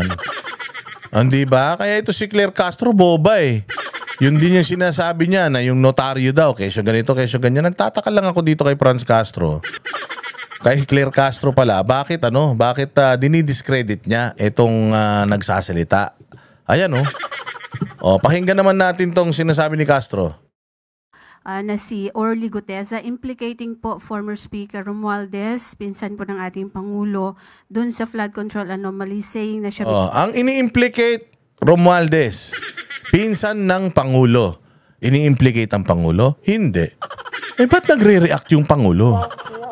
naman. Hindi ba? Kaya ito si Claire Castro, boba eh. Yun din yung sinasabi niya na yung notaryo daw, kesyo ganito, kesyo ganyan. Nagtataka lang ako dito kay Franz Castro. Kay Claire Castro pala, bakit dinidiscredit niya itong nagsasalita? Ayan oh. O, pakinggan naman natin tong sinasabi ni Castro. Na si Orly Guteza, implicating po former Speaker Romualdez, pinsan po ng ating Pangulo, dun sa flood control anomaly, saying na siya... Ang ini-implicate Romualdez, pinsan ng Pangulo. Ini-implicate ang Pangulo? Hindi. Ba't nagre-react yung Pangulo?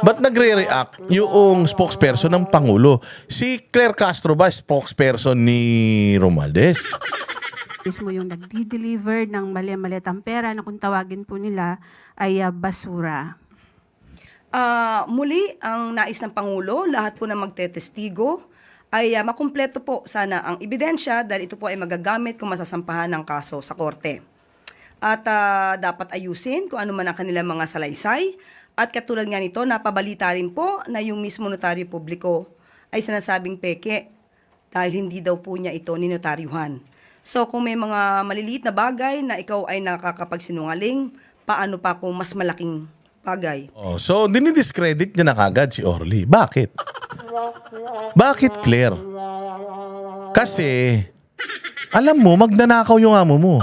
Ba't nagre-react yung spokesperson ng Pangulo? Si Claire Castro ba spokesperson ni Romualdez? Mismo yung nagdi-deliver ng mali-malitang pera na kung tawagin po nila ay basura. Muli, ang nais ng Pangulo, lahat po na magtetestigo, ay makumpleto po sana ang ebidensya dahil ito po ay magagamit kung masasampahan ng kaso sa korte. At dapat ayusin kung ano man ang kanilang mga salaysay. At katulad nga nito, napabalita rin po na yung mismo notaryo publiko ay sinasabing peke dahil hindi daw po niya ito ninotaryuhan. So kung may mga maliliit na bagay na ikaw ay nakakapagsinungaling, paano pa kung mas malaking bagay? So dinidiscredit niya na kagad si Orly. Bakit? Bakit, Claire? Kasi, alam mo, magnanakaw yung amo mo.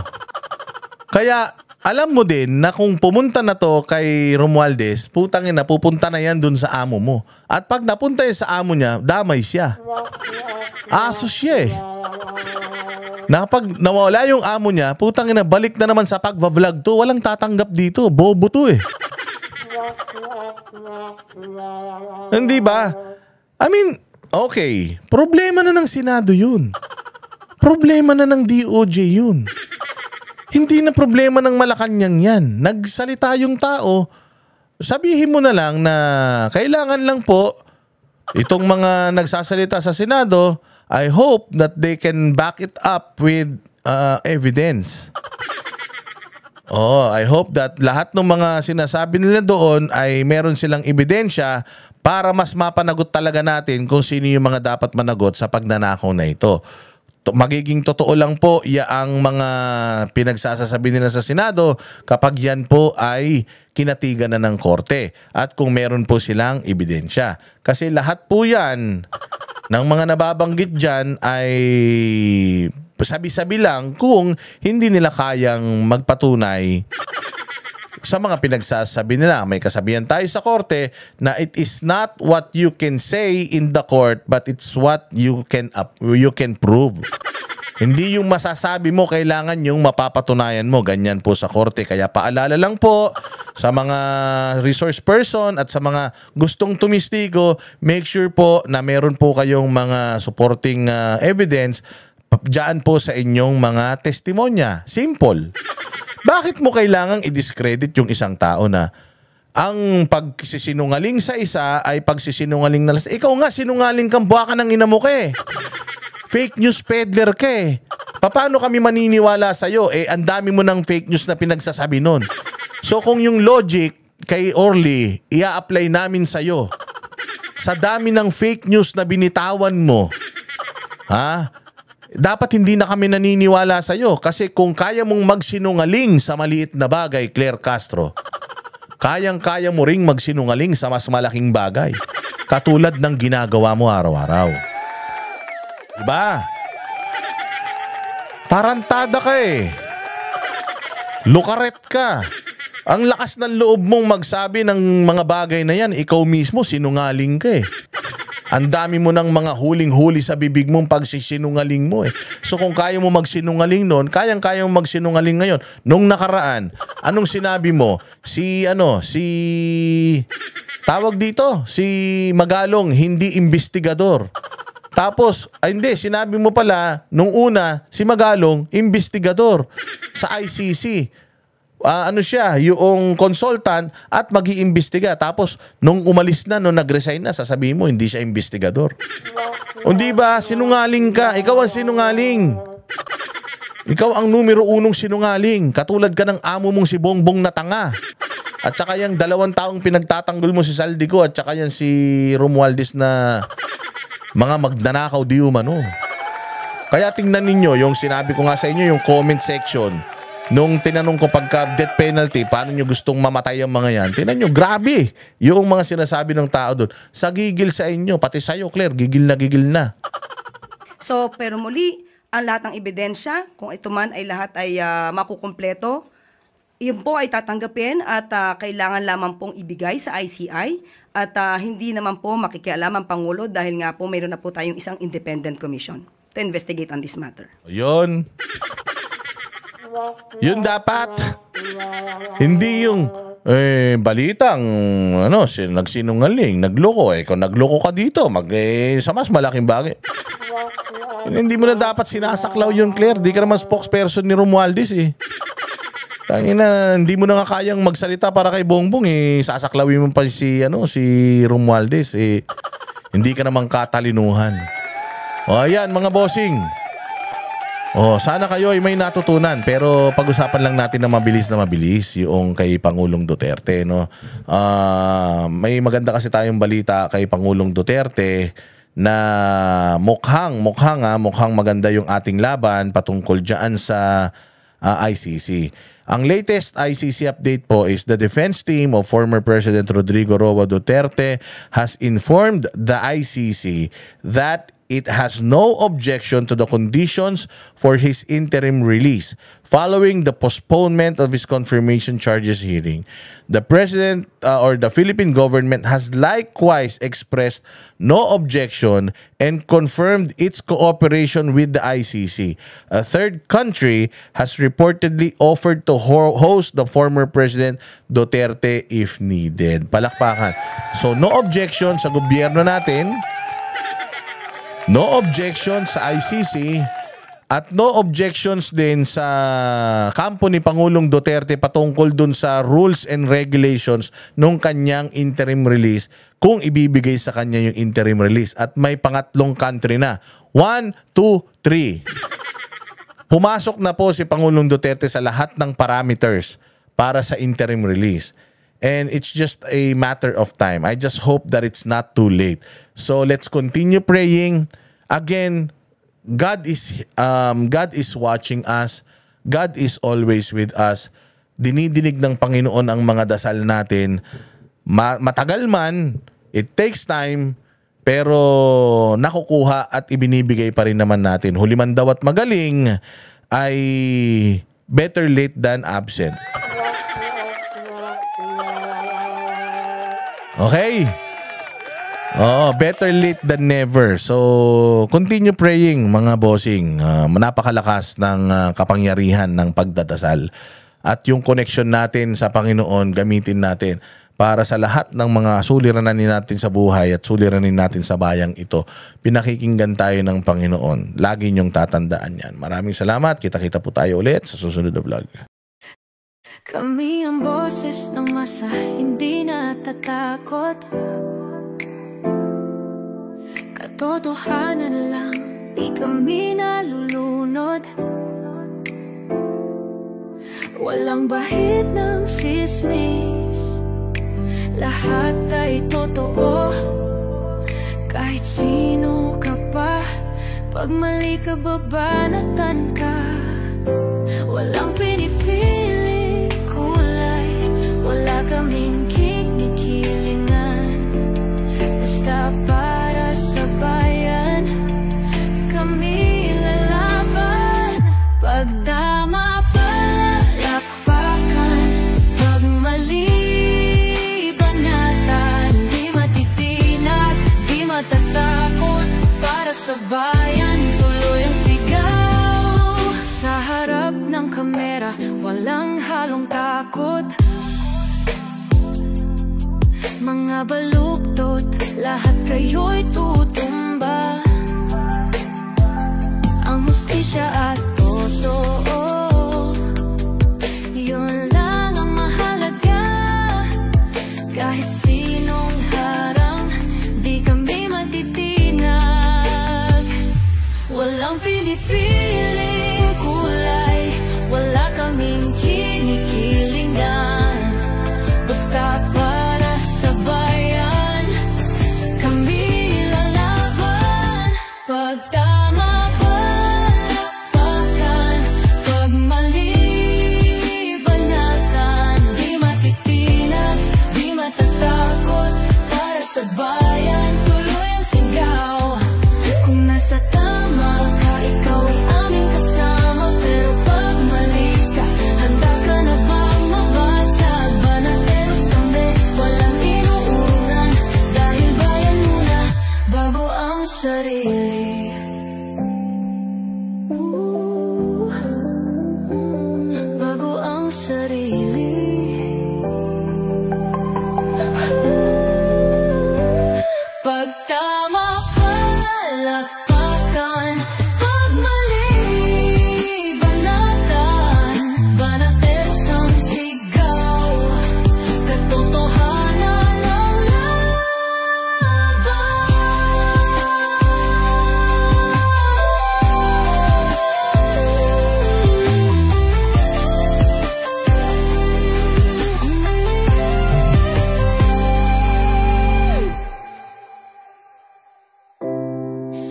Kaya, alam mo din na kung pumunta na to kay Romualdez, putangin na, pupunta na yan dun sa amo mo. At pag napunta yan sa amo niya, damay siya. Aso siya eh. Na pag nawala yung amo niya, putang ina, balik na naman sa pagva-vlog to. Walang tatanggap dito. Bobo to eh. Hindi ba? I mean, okay. Problema na ng Senado yun. Problema na ng DOJ yun. Hindi na problema ng Malacanang yan. Nagsalita yung tao. Sabihin mo na lang na kailangan lang po itong mga nagsasalita sa Senado, I hope that they can back it up with evidence. I hope that lahat ng mga sinasabi nila doon ay meron silang ebidensya para mas mapanagot talaga natin kung sino yung mga dapat managot sa pagnanakaw na ito. Magiging totoo lang po ang mga pinagsasasabi nila sa Senado kapag yan po ay kinatigan na ng korte at kung meron po silang ebidensya. Kasi lahat po yan ng mga nababanggit dyan ay sabi-sabi lang kung hindi nila kayang magpatunay sa mga pinagsasabi nila. May kasabihan tayo sa korte na it is not what you can say in the court but it's what you can prove. Hindi yung masasabi mo, kailangan yung mapapatunayan mo. Ganyan po sa korte. Kaya paalala lang po sa mga resource person at sa mga gustong tumistigo, make sure po na meron po kayong mga supporting evidence diyan po sa inyong mga testimonya. Simple. Bakit mo kailangang i-discredit yung isang tao na ang pagsisinungaling sa isa ay pagsisinungaling na lasing? Ikaw nga, sinungaling kang buwaka ng ina mo ka eh. Fake news peddler ka eh. Paano kami maniniwala sa'yo? Ang dami mo ng fake news na pinagsasabi nun. So kung yung logic kay Orly, ia-apply namin sa'yo. Sa dami ng fake news na binitawan mo, dapat hindi na kami naniniwala sa'yo. Kasi kung kaya mong magsinungaling sa maliit na bagay, Claire Castro, kayang-kaya mo ring magsinungaling sa mas malaking bagay. Katulad ng ginagawa mo araw-araw. Diba? Tarantada ka eh. Lukaret ka. Ang lakas ng loob mong magsabi ng mga bagay na yan, ikaw mismo sinungaling ka eh. Ang dami mo ng mga huling-huli sa bibig mong pagsisinungaling mo eh. So kung kaya mo magsinungaling noon, kayang-kaya mo magsinungaling ngayon. Nung nakaraan, anong sinabi mo? Tawag dito, si Magalong, hindi investigador. Tapos, hindi, sinabi mo pala, nung una, si Magalong, investigador sa ICC. Ano siya, yung consultant at mag-iimbestiga. Tapos, nung umalis na, nung nag-resign na, sasabihin mo, hindi siya investigador. O di ba, sinungaling ka. Ikaw ang sinungaling. Ikaw ang numero 1 sinungaling. Katulad ka ng amo mong si Bongbong na tanga. At saka yung 2 taong pinagtatanggol mo si Saldico at saka yan si Romualdez na mga magnanakaw di umano. Kaya tingnan ninyo yung sinabi ko nga sa inyo, yung comment section. Nung tinanong ko pagka death penalty, paano nyo gustong mamatay ang mga yan? Tingnan nyo, grabe yung mga sinasabi ng tao doon. Sa gigil sa inyo, pati sa'yo, Claire, gigil na. So, pero muli, ang lahat ng ebidensya, kung ito man ay lahat ay makukumpleto, yun po ay tatanggapin at kailangan lamang pong ibigay sa ICI at hindi naman po makikialam ang Pangulo dahil nga po mayroon na po tayong isang independent commission to investigate on this matter. Yun. Yun dapat. Hindi yung balitang nagsinungaling, nagloko. Kung nagloko ka dito, sa mas malaking bagay. Hindi mo na dapat sinasaklaw yun, Claire. Di ka naman spokesperson ni Romualdez Tangina, hindi mo na nga kayang magsalita para kay Bongbong sasaklawin mo pa si Romualdez hindi ka naman katalinuhan. Ayan mga bossing. Sana kayo ay may natutunan pero pag-usapan lang natin na mabilis yung kay Pangulong Duterte, no. May maganda kasi tayong balita kay Pangulong Duterte na mukhang maganda yung ating laban patungkol diyan sa ICC. Ang latest ICC update po is the defense team of former President Rodrigo Roa Duterte has informed the ICC that it has no objection to the conditions for his interim release following the postponement of his confirmation charges hearing. The president or the Philippine government has likewise expressed no objection and confirmed its cooperation with the ICC. A third country has reportedly offered to host the former President Duterte if needed. Palakpakan. So no objection sa gobyerno natin, no objection sa ICC, at no objections din sa kampo ni Pangulong Duterte patungkol dun sa rules and regulations nung kanyang interim release kung ibibigay sa kanya yung interim release. At may pangatlong country na. 1, 2, 3. Pumasok na po si Pangulong Duterte sa lahat ng parameters para sa interim release. And it's just a matter of time. I just hope that it's not too late. So let's continue praying. Again, God is watching us. God is always with us. Dinidinig ng Panginoon ang mga dasal natin. Matagal man, it takes time, pero nakukuha at ibinibigay pa rin naman natin. Huli man daw at magaling ay better late than absent. Okay? Better late than never. So, continue praying mga bossing. Napakalakas ng kapangyarihan ng pagdadasal. At yung connection natin sa Panginoon, gamitin natin para sa lahat ng mga suliranin natin sa buhay at suliranin natin sa bayang ito. Pinakikinggan tayo ng Panginoon. Lagi niyong tatandaan yan. Maraming salamat. Kita-kita po tayo ulit sa susunod na vlog. Kami ang boses ng masa, hindi natatakot. Katotohanan lang, di kami nalulunod. Walang bahid ng sismis, lahat ay totoo. Kahit sino ka pa, pag mali ka babanatan ka. Walang pinipili kulay, wala kaming kinikilingan. Basta para sa bayan, kami lalaban. Pag tama palakpakan, pag mali banatan. Di matitinag, di matatakot, para sa bayan tuloy ang sigaw. Sa harap ng kamera, walang halong takot. Mga baluktot, lahat kayo'y tutumba. Ang hustisya at totoo, yun lang ang mahalaga. Kahit sinong harang, di kami matitinag. Walang pinipiling kulay, wala kaming kinikilingan. Basta para sa bayan, kami lalaban. Pag tama palakpakan,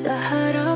sa harap